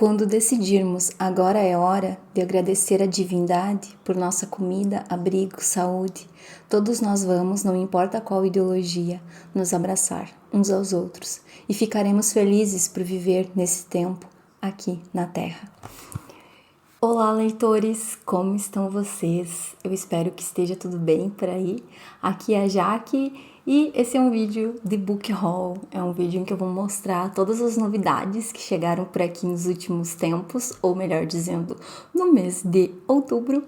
Quando decidirmos agora é hora de agradecer a divindade por nossa comida, abrigo, saúde, todos nós vamos, não importa qual ideologia, nos abraçar uns aos outros e ficaremos felizes por viver nesse tempo aqui na Terra. Olá, leitores! Como estão vocês? Eu espero que esteja tudo bem por aí. Aqui é a Jaque e esse é um vídeo de book haul. É um vídeo em que eu vou mostrar todas as novidades que chegaram por aqui nos últimos tempos, ou melhor dizendo, no mês de outubro.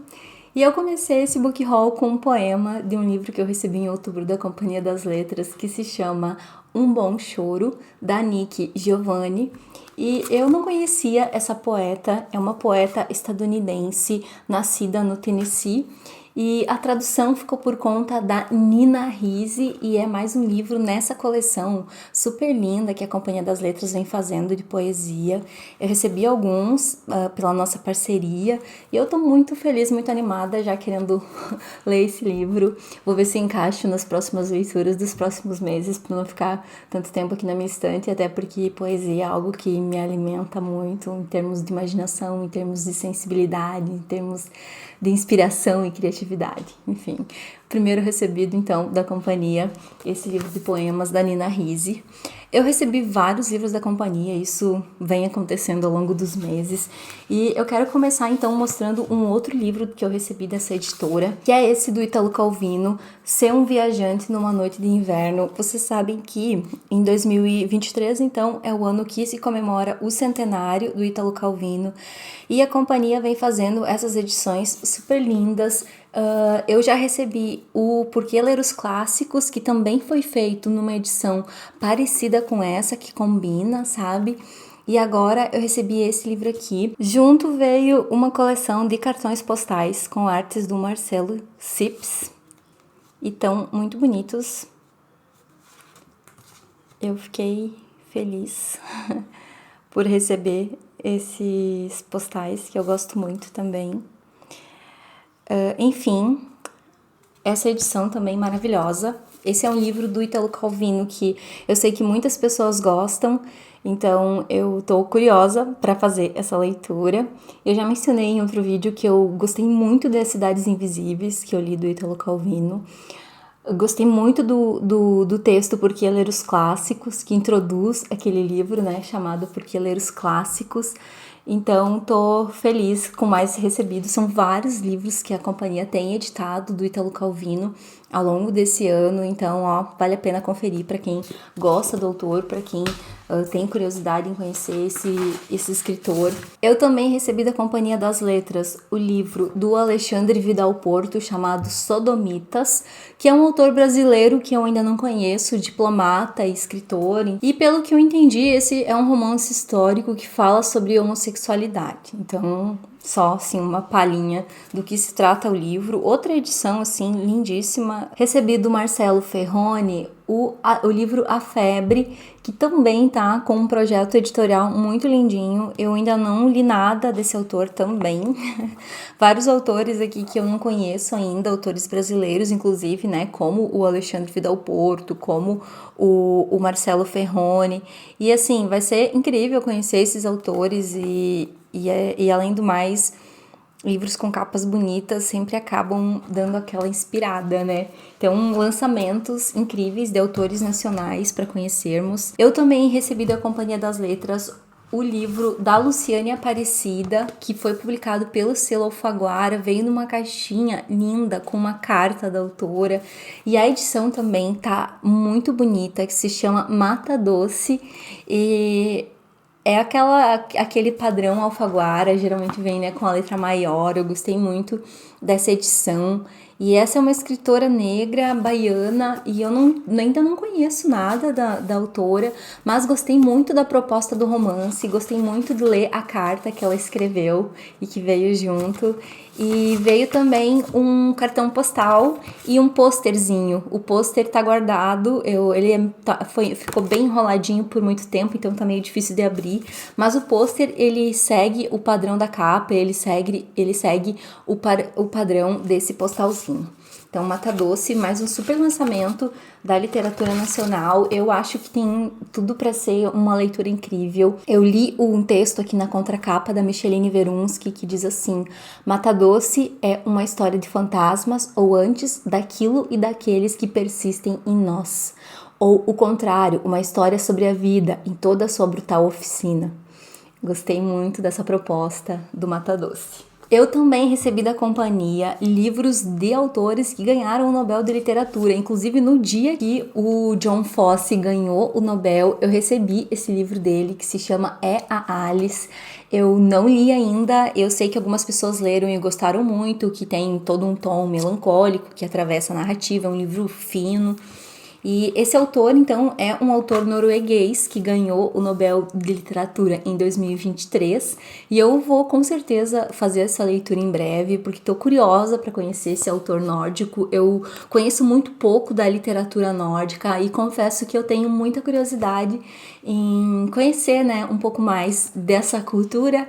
E eu comecei esse book haul com um poema de um livro que eu recebi em outubro da Companhia das Letras, que se chama Um Bom Choro, da Nikki Giovanni. E eu não conhecia essa poeta, é uma poeta estadunidense, nascida no Tennessee, e a tradução ficou por conta da Nina Risi e é mais um livro nessa coleção super linda que a Companhia das Letras vem fazendo de poesia. Eu recebi alguns pela nossa parceria e eu tô muito feliz, muito animada, já querendo ler esse livro. Vou ver se encaixo nas próximas leituras dos próximos meses, para não ficar tanto tempo aqui na minha estante, até porque poesia é algo que me alimenta muito em termos de imaginação, em termos de sensibilidade, em termos de inspiração e criatividade, enfim. Primeiro recebido, então, da companhia, esse livro de poemas da Nina Risi. Eu recebi vários livros da companhia, isso vem acontecendo ao longo dos meses. E eu quero começar, então, mostrando um outro livro que eu recebi dessa editora, que é esse do Ítalo Calvino, Ser um Viajante numa Noite de Inverno. Vocês sabem que em 2023, então, é o ano que se comemora o centenário do Ítalo Calvino. E a companhia vem fazendo essas edições super lindas. Eu já recebi o Por que Ler os Clássicos, que também foi feito numa edição parecida com essa, que combina, sabe? E agora eu recebi esse livro aqui. Junto veio uma coleção de cartões postais com artes do Marcelo Sips. E tão muito bonitos. Eu fiquei feliz por receber esses postais, que eu gosto muito também. Enfim, essa edição também maravilhosa. Esse é um livro do Ítalo Calvino que eu sei que muitas pessoas gostam, então eu tô curiosa para fazer essa leitura. Eu já mencionei em outro vídeo que eu gostei muito das Cidades Invisíveis, que eu li do Ítalo Calvino. Eu gostei muito do texto Por que Ler os Clássicos, que introduz aquele livro, né, chamado Por que Ler os Clássicos. Então, tô feliz com mais recebido. São vários livros que a companhia tem editado do Ítalo Calvino ao longo desse ano. Então, vale a pena conferir para quem gosta do autor, para quem tem curiosidade em conhecer esse escritor. Eu também recebi da Companhia das Letras o livro do Alexandre Vidal Porto, chamado Sodomitas, que é um autor brasileiro que eu ainda não conheço, diplomata e escritor. E pelo que eu entendi, esse é um romance histórico que fala sobre homossexualidade. Então, só assim uma palhinha do que se trata o livro. Outra edição assim lindíssima. Recebi do Marcelo Ferroni o livro A Febre, que também tá com um projeto editorial muito lindinho. Eu ainda não li nada desse autor também. Vários autores aqui que eu não conheço ainda, autores brasileiros, inclusive, né, como o Alexandre Vidal Porto, como o Marcelo Ferroni. E assim, vai ser incrível conhecer esses autores e além do mais, livros com capas bonitas sempre acabam dando aquela inspirada, né? Então, lançamentos incríveis de autores nacionais para conhecermos. Eu também recebi da Companhia das Letras o livro da Luciane Aparecida, que foi publicado pelo selo Alfaguara, veio numa caixinha linda com uma carta da autora. E a edição também tá muito bonita, que se chama Mata Doce. E é aquele padrão Alfaguara, geralmente vem, né, com a letra maior. Eu gostei muito dessa edição. E essa é uma escritora negra, baiana, e eu ainda não conheço nada da autora, mas gostei muito da proposta do romance, gostei muito de ler a carta que ela escreveu e que veio junto. E veio também um cartão postal e um pôsterzinho. O pôster tá guardado, ficou bem enroladinho por muito tempo, então tá meio difícil de abrir. Mas o pôster, ele segue o padrão da capa, ele segue o padrão desse postalzinho. Então, Mata Doce, mais um super lançamento da literatura nacional. Eu acho que tem tudo para ser uma leitura incrível. Eu li um texto aqui na contracapa da Micheline Verunsky que diz assim: Mata Doce é uma história de fantasmas ou antes daquilo e daqueles que persistem em nós. Ou o contrário, uma história sobre a vida em toda a sua brutal oficina. Gostei muito dessa proposta do Mata Doce. Eu também recebi da companhia livros de autores que ganharam o Nobel de Literatura. Inclusive, no dia que o John Fosse ganhou o Nobel, eu recebi esse livro dele, que se chama É a Alice. Eu não li ainda, eu sei que algumas pessoas leram e gostaram muito, que tem todo um tom melancólico, que atravessa a narrativa, é um livro fino. E esse autor, então, é um autor norueguês que ganhou o Nobel de Literatura em 2023 e eu vou com certeza fazer essa leitura em breve porque estou curiosa para conhecer esse autor nórdico. Eu conheço muito pouco da literatura nórdica e confesso que eu tenho muita curiosidade em conhecer, né, um pouco mais dessa cultura,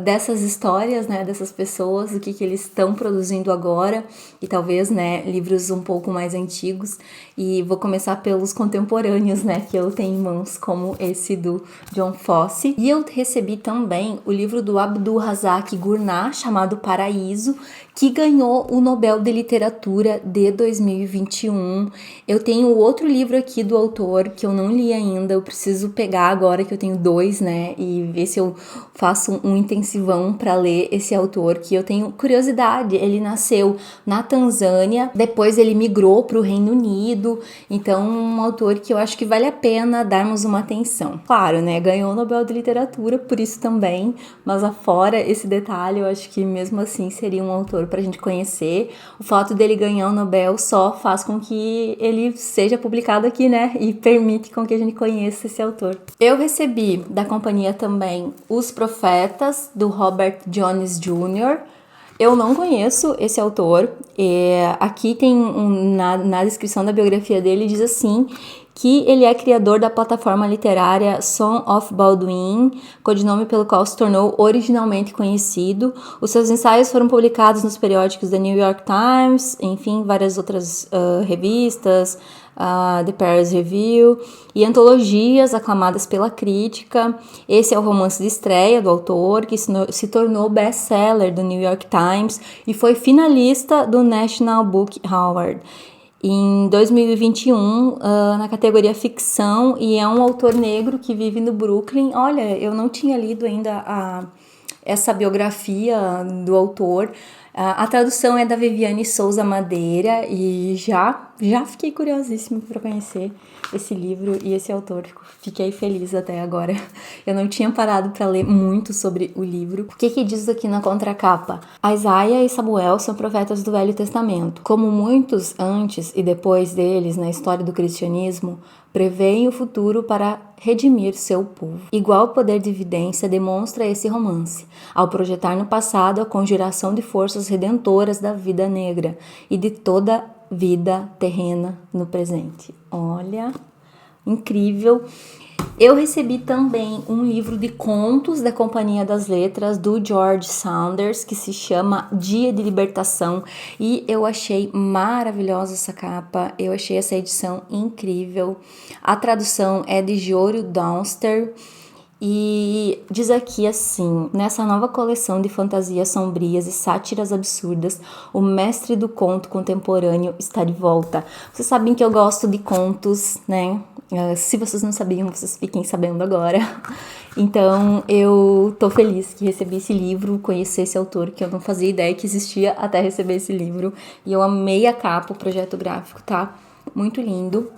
dessas histórias, né, dessas pessoas, o que eles estão produzindo agora e talvez, né, livros um pouco mais antigos. E vou começar pelos contemporâneos, né, que eu tenho em mãos, como esse do John Fosse. E eu recebi também o livro do Abdul Razak Gurnah, chamado Paraíso, que ganhou o Nobel de Literatura de 2021. Eu tenho outro livro aqui do autor que eu não li ainda, eu preciso pegar agora que eu tenho 2, né, e ver se eu faço um intensivão para ler esse autor, que eu tenho curiosidade. Ele nasceu na Tanzânia, depois ele migrou para o Reino Unido, então um autor que eu acho que vale a pena darmos uma atenção. Claro, né, ganhou o Nobel de Literatura, por isso também, mas afora esse detalhe, eu acho que mesmo assim seria um autor pra gente conhecer. O fato dele ganhar o Nobel só faz com que ele seja publicado aqui, né, e permite com que a gente conheça esse autor. Eu recebi da companhia também Os Profetas, do Robert Jones Jr., eu não conheço esse autor. Aqui tem na descrição da biografia dele diz assim que ele é criador da plataforma literária Son of Balduin, codinome pelo qual se tornou originalmente conhecido. Os seus ensaios foram publicados nos periódicos The New York Times, enfim, várias outras revistas, The Paris Review, e antologias aclamadas pela crítica. Esse é o romance de estreia do autor, que se tornou best-seller do New York Times e foi finalista do National Book Award em 2021, na categoria ficção, e é um autor negro que vive no Brooklyn. Olha, eu não tinha lido ainda essa biografia do autor. A tradução é da Viviane Souza Madeira e já fiquei curiosíssima para conhecer esse livro e esse autor. Fiquei feliz até agora. Eu não tinha parado para ler muito sobre o livro. O que diz aqui na contracapa? Isaia e Samuel são profetas do Velho Testamento. Como muitos antes e depois deles na história do cristianismo, preveem o futuro para redimir seu povo. Igual poder de evidência demonstra esse romance, ao projetar no passado a conjuração de forças redentoras da vida negra e de toda vida terrena no presente. Olha, incrível! Eu recebi também um livro de contos da Companhia das Letras do George Saunders, que se chama Dia de Libertação, e eu achei maravilhosa essa capa, eu achei essa edição incrível. A tradução é de Jório Downster e diz aqui assim: nessa nova coleção de fantasias sombrias e sátiras absurdas, o mestre do conto contemporâneo está de volta. Vocês sabem que eu gosto de contos, né? Se vocês não sabiam, vocês fiquem sabendo agora. Então, eu tô feliz que recebi esse livro, conheci esse autor, que eu não fazia ideia que existia até receber esse livro. E eu amei a capa, o projeto gráfico, tá? Muito lindo.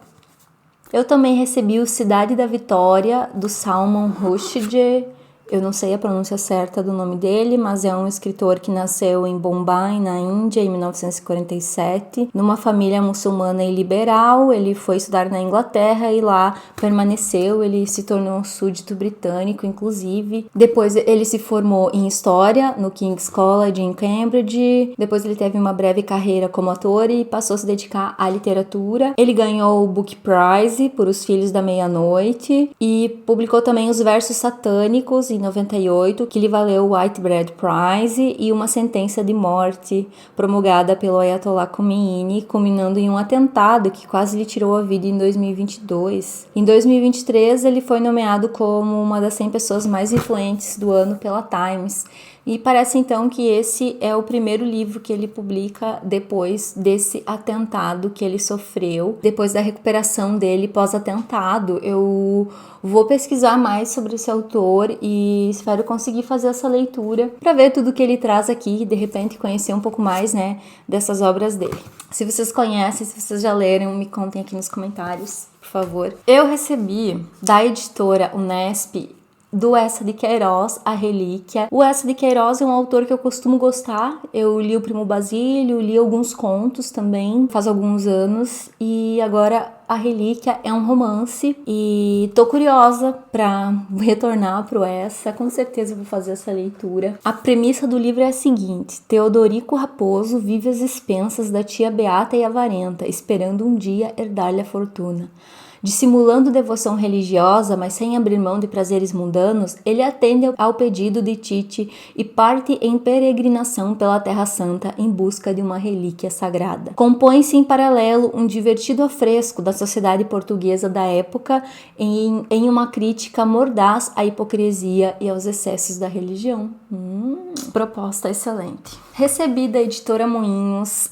Eu também recebi o Cidade da Vitória, do Salman Rushdie. Eu não sei a pronúncia certa do nome dele, mas é um escritor que nasceu em Bombay, na Índia, em 1947, numa família muçulmana e liberal. Ele foi estudar na Inglaterra e lá permaneceu. Ele se tornou um súdito britânico, inclusive. Depois ele se formou em História no King's College em Cambridge. Depois ele teve uma breve carreira como ator e passou a se dedicar à literatura. Ele ganhou o Book Prize por Os Filhos da Meia-Noite e publicou também os Versos Satânicos em 98, que lhe valeu o Whitbread Prize e uma sentença de morte promulgada pelo Ayatollah Khomeini, culminando em um atentado que quase lhe tirou a vida em 2022. Em 2023, ele foi nomeado como uma das 100 pessoas mais influentes do ano pela Times. E parece então que esse é o primeiro livro que ele publica depois desse atentado que ele sofreu, depois da recuperação dele pós-atentado. Eu vou pesquisar mais sobre esse autor e espero conseguir fazer essa leitura para ver tudo que ele traz aqui e de repente conhecer um pouco mais, né, dessas obras dele. Se vocês conhecem, se vocês já leram, me contem aqui nos comentários, por favor. Eu recebi da editora Unesp do Eça de Queiroz, A Relíquia. O Eça de Queiroz é um autor que eu costumo gostar. Eu li o Primo Basílio, li alguns contos também, faz alguns anos. E agora A Relíquia é um romance e tô curiosa pra retornar pro Eça. Com certeza vou fazer essa leitura. A premissa do livro é a seguinte: Teodorico Raposo vive às expensas da tia Beata e Avarenta, esperando um dia herdar-lhe a fortuna. Dissimulando devoção religiosa, mas sem abrir mão de prazeres mundanos, ele atende ao pedido de Tite e parte em peregrinação pela Terra Santa em busca de uma relíquia sagrada. Compõe-se em paralelo um divertido afresco da sociedade portuguesa da época em uma crítica mordaz à hipocrisia e aos excessos da religião. Proposta excelente. Recebi da editora Moinhos,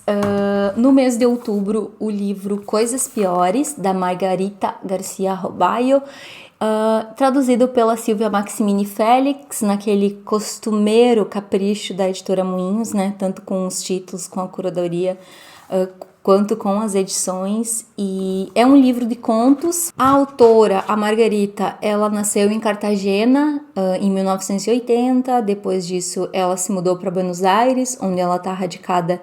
no mês de outubro, o livro Coisas Piores, da Margarita Garcia Robayo, traduzido pela Silvia Maximini Félix, naquele costumeiro capricho da editora Moinhos, né? Tanto com os títulos, com a curadoria, quanto com as edições, e é um livro de contos. A autora, a Margarita, ela nasceu em Cartagena em 1980, depois disso ela se mudou para Buenos Aires, onde ela está radicada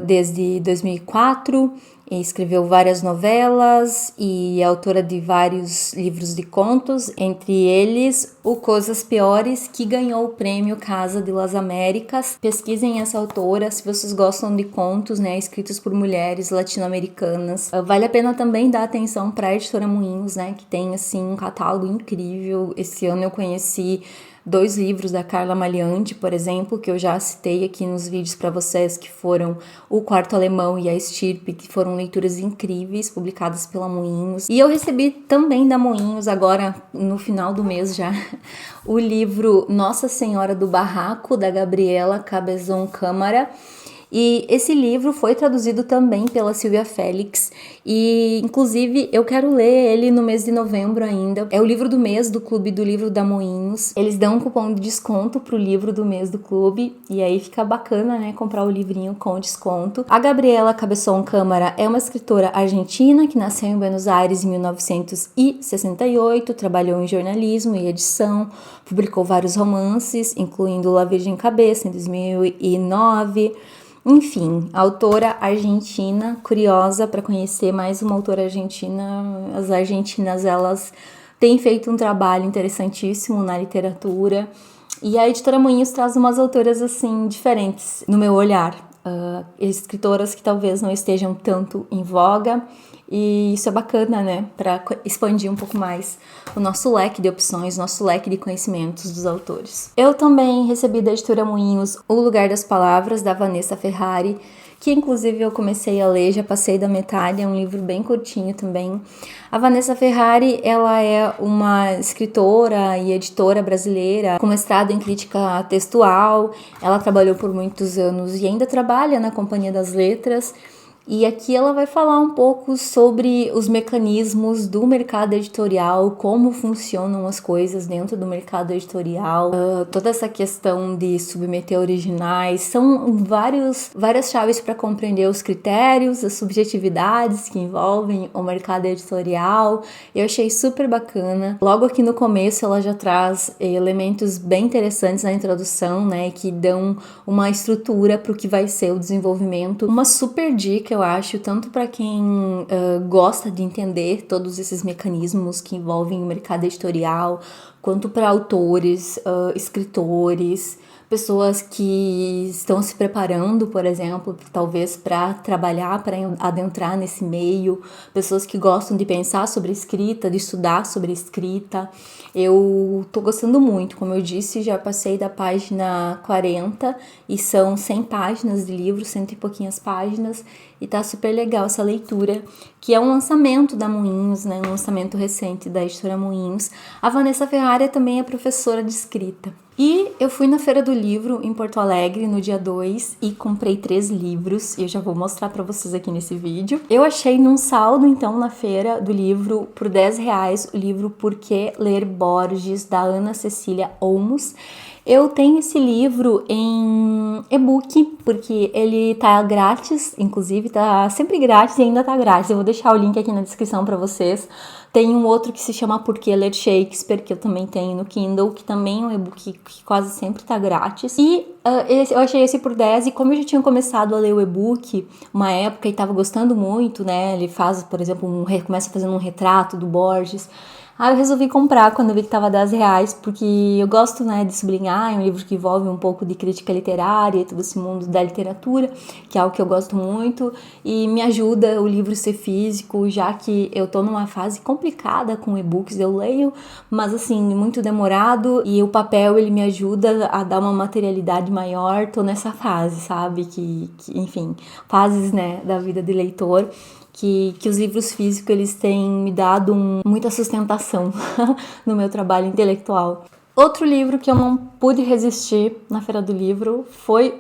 desde 2004, e escreveu várias novelas e é autora de vários livros de contos, entre eles o Coisas Piores, que ganhou o prêmio Casa de las Américas. Pesquisem essa autora se vocês gostam de contos, né, escritos por mulheres latino-americanas. Vale a pena também dar atenção para a editora Moinhos, né, que tem assim um catálogo incrível. Esse ano eu conheci 2 livros da Carla Maliante, por exemplo, que eu já citei aqui nos vídeos para vocês, que foram O Quarto Alemão e A Estirpe, que foram leituras incríveis, publicadas pela Moinhos. E eu recebi também da Moinhos, agora no final do mês já, o livro Nossa Senhora do Barraco, da Gabriela Cabezon Câmara. E esse livro foi traduzido também pela Silvia Félix e, inclusive, eu quero ler ele no mês de novembro ainda. É o livro do mês do Clube do Livro da Moinhos. Eles dão um cupom de desconto pro livro do mês do clube e aí fica bacana, né, comprar o livrinho com desconto. A Gabriela Cabezon Câmara é uma escritora argentina que nasceu em Buenos Aires em 1968, trabalhou em jornalismo e edição, publicou vários romances, incluindo La Virgem Cabeça, em 2009... Enfim, autora argentina, curiosa para conhecer mais uma autora argentina. As argentinas, elas têm feito um trabalho interessantíssimo na literatura. E a editora Moinhos traz umas autoras, assim, diferentes no meu olhar. Escritoras que talvez não estejam tanto em voga. E isso é bacana, né? Para expandir um pouco mais o nosso leque de opções, nosso leque de conhecimentos dos autores. Eu também recebi da editora Moinhos O Lugar das Palavras, da Vanessa Ferrari, que inclusive eu comecei a ler, já passei da metade, é um livro bem curtinho também. A Vanessa Ferrari, ela é uma escritora e editora brasileira com mestrado em crítica textual. Ela trabalhou por muitos anos e ainda trabalha na Companhia das Letras. E aqui ela vai falar um pouco sobre os mecanismos do mercado editorial, como funcionam as coisas dentro do mercado editorial, toda essa questão de submeter originais. São várias chaves para compreender os critérios, as subjetividades que envolvem o mercado editorial. Eu achei super bacana. Logo aqui no começo ela já traz elementos bem interessantes na introdução, né, que dão uma estrutura para o que vai ser o desenvolvimento. Uma super dica, eu acho, tanto para quem gosta de entender todos esses mecanismos que envolvem o mercado editorial, quanto para autores, escritores, pessoas que estão se preparando, por exemplo, talvez para trabalhar, para adentrar nesse meio, pessoas que gostam de pensar sobre escrita, de estudar sobre escrita. Eu tô gostando muito, como eu disse, já passei da página 40 e são 100 páginas de livro, 100 e pouquinhas páginas, e tá super legal essa leitura, que é um lançamento da Moinhos, né, um lançamento recente da editora Moinhos. A Vanessa Ferrari também é professora de escrita. E eu fui na Feira do Livro em Porto Alegre no dia 2 e comprei 3 livros, e eu já vou mostrar pra vocês aqui nesse vídeo. Eu achei num saldo, então, na Feira do Livro, por R$10, o livro Por que Ler Borges, da Ana Cecília Olmos. Eu tenho esse livro em e-book, porque ele tá grátis, inclusive tá sempre grátis e ainda tá grátis. Eu vou deixar o link aqui na descrição pra vocês. Tem um outro que se chama Por que Ler Shakespeare, que eu também tenho no Kindle, que também é um e-book que quase sempre tá grátis. E eu achei esse por 10, e como eu já tinha começado a ler o e-book uma época e tava gostando muito, né? Ele faz, por exemplo, começa fazendo um retrato do Borges. Aí eu resolvi comprar quando eu vi que tava R$10, porque eu gosto, né, de sublinhar, é um livro que envolve um pouco de crítica literária e todo esse mundo da literatura, que é algo que eu gosto muito, e me ajuda o livro ser físico, já que eu tô numa fase complicada com e-books, eu leio, mas assim, muito demorado, e o papel, ele me ajuda a dar uma materialidade maior, tô nessa fase, sabe, enfim, fases, né, da vida de leitor, que os livros físicos, eles têm me dado muita sustentação no meu trabalho intelectual. Outro livro que eu não pude resistir na Feira do Livro foi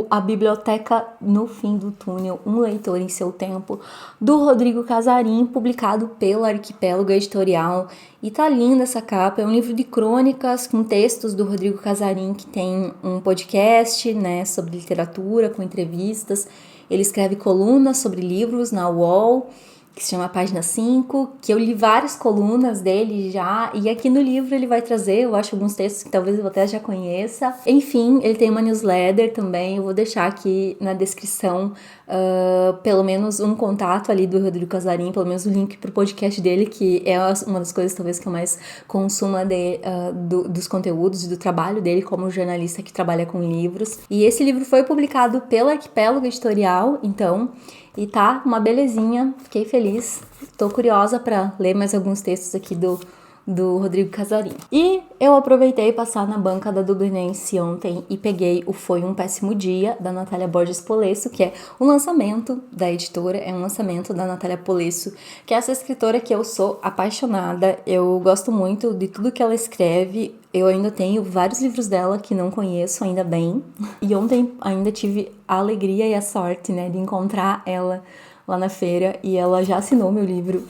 A Biblioteca no Fim do Túnel, Um Leitor em Seu Tempo, do Rodrigo Casarim, publicado pela Arquipélago Editorial. E tá linda essa capa, é um livro de crônicas com textos do Rodrigo Casarim, que tem um podcast, né, sobre literatura, com entrevistas. Ele escreve colunas sobre livros na UOL, que se chama Página 5, que eu li várias colunas dele já, e aqui no livro ele vai trazer, eu acho, alguns textos que talvez eu até já conheça. Enfim, ele tem uma newsletter também, eu vou deixar aqui na descrição pelo menos um contato ali do Rodrigo Casarim, pelo menos o link pro podcast dele, que é uma das coisas talvez que eu mais consumo dos conteúdos e do trabalho dele como jornalista que trabalha com livros. E esse livro foi publicado pela Arquipélago Editorial, então, e tá uma belezinha, fiquei feliz. Tô curiosa para ler mais alguns textos aqui do Rodrigo Casarim. E eu aproveitei passar na banca da Dublinense ontem e peguei o Foi um Péssimo Dia, da Natália Borges Polesso, que é um lançamento da editora, é um lançamento da Natália Polesso, que é essa escritora que eu sou apaixonada, eu gosto muito de tudo que ela escreve. Eu ainda tenho vários livros dela que não conheço, ainda bem. E ontem ainda tive a alegria e a sorte, né, de encontrar ela lá na feira, e ela já assinou meu livro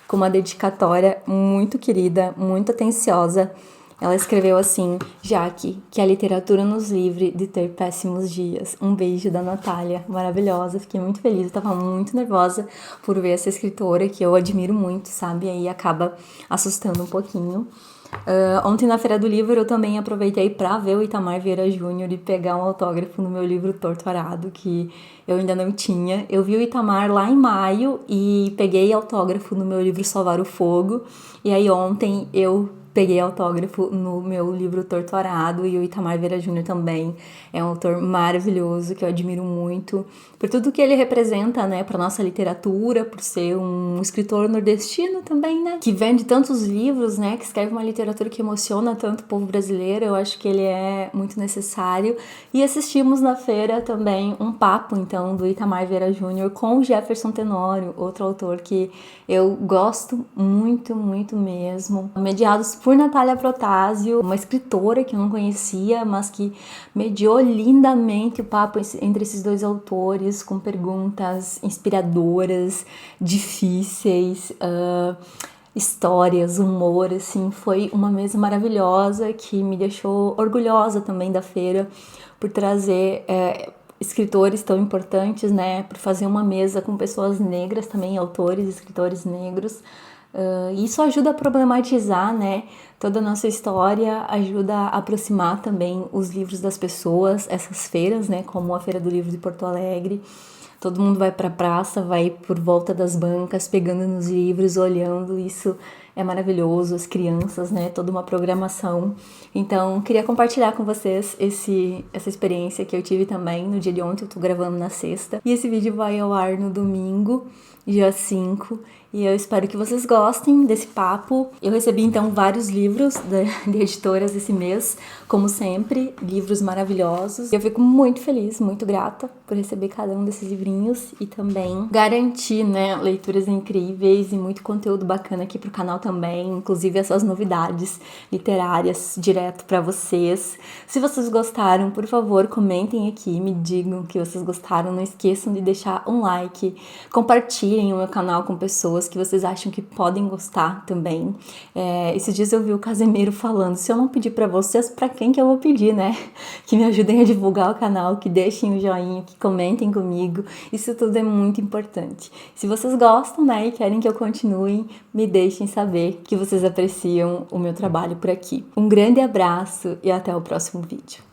com uma dedicatória muito querida, muito atenciosa. Ela escreveu assim: Jaque, que a literatura nos livre de ter péssimos dias. Um beijo da Natália, maravilhosa, fiquei muito feliz, eu tava muito nervosa por ver essa escritora que eu admiro muito, sabe, aí acaba assustando um pouquinho. Ontem na Feira do Livro eu também aproveitei para ver o Itamar Vieira Júnior e pegar um autógrafo no meu livro Torto Arado, que eu ainda não tinha. Eu vi o Itamar lá em maio e peguei autógrafo no meu livro Salvar o Fogo, e aí ontem eu peguei autógrafo no meu livro Torto Arado, e o Itamar Vieira Júnior também é um autor maravilhoso que eu admiro muito por tudo que ele representa, né, para nossa literatura, por ser um escritor nordestino também, né, que vende tantos livros, né, que escreve uma literatura que emociona tanto o povo brasileiro. Eu acho que ele é muito necessário. E assistimos na feira também um papo, então, do Itamar Vieira Júnior com o Jefferson Tenório, outro autor que eu gosto muito, muito mesmo. Mediados por Natália Protásio, uma escritora que eu não conhecia, mas que mediou lindamente o papo entre esses dois autores, com perguntas inspiradoras, difíceis, histórias, humor, assim. Foi uma mesa maravilhosa que me deixou orgulhosa também da feira, por trazer escritores tão importantes, né, por fazer uma mesa com pessoas negras também, autores, escritores negros. Isso ajuda a problematizar, né, toda a nossa história, ajuda a aproximar também os livros das pessoas, essas feiras, né, como a Feira do Livro de Porto Alegre. Todo mundo vai para a praça, vai por volta das bancas, pegando nos livros, olhando. Isso é maravilhoso, as crianças, né, toda uma programação. Então, queria compartilhar com vocês essa experiência que eu tive também no dia de ontem. Eu tô gravando na sexta e esse vídeo vai ao ar no domingo, dia 5, e eu espero que vocês gostem desse papo. Eu recebi então vários livros de editoras esse mês, como sempre, livros maravilhosos. Eu fico muito feliz, muito grata por receber cada um desses livrinhos e também garantir, né, leituras incríveis e muito conteúdo bacana aqui pro canal também, inclusive essas novidades literárias direto para vocês. Se vocês gostaram, por favor, comentem aqui, me digam que vocês gostaram, não esqueçam de deixar um like, compartilhem o meu canal com pessoas que vocês acham que podem gostar também. Esses dias eu vi o Casemiro falando, se eu não pedir pra vocês, pra quem que eu vou pedir, né? Que me ajudem a divulgar o canal, que deixem o joinha, que comentem comigo. Isso tudo é muito importante. Se vocês gostam, né, e querem que eu continue, me deixem saber que vocês apreciam o meu trabalho por aqui. Um grande abraço e até o próximo vídeo.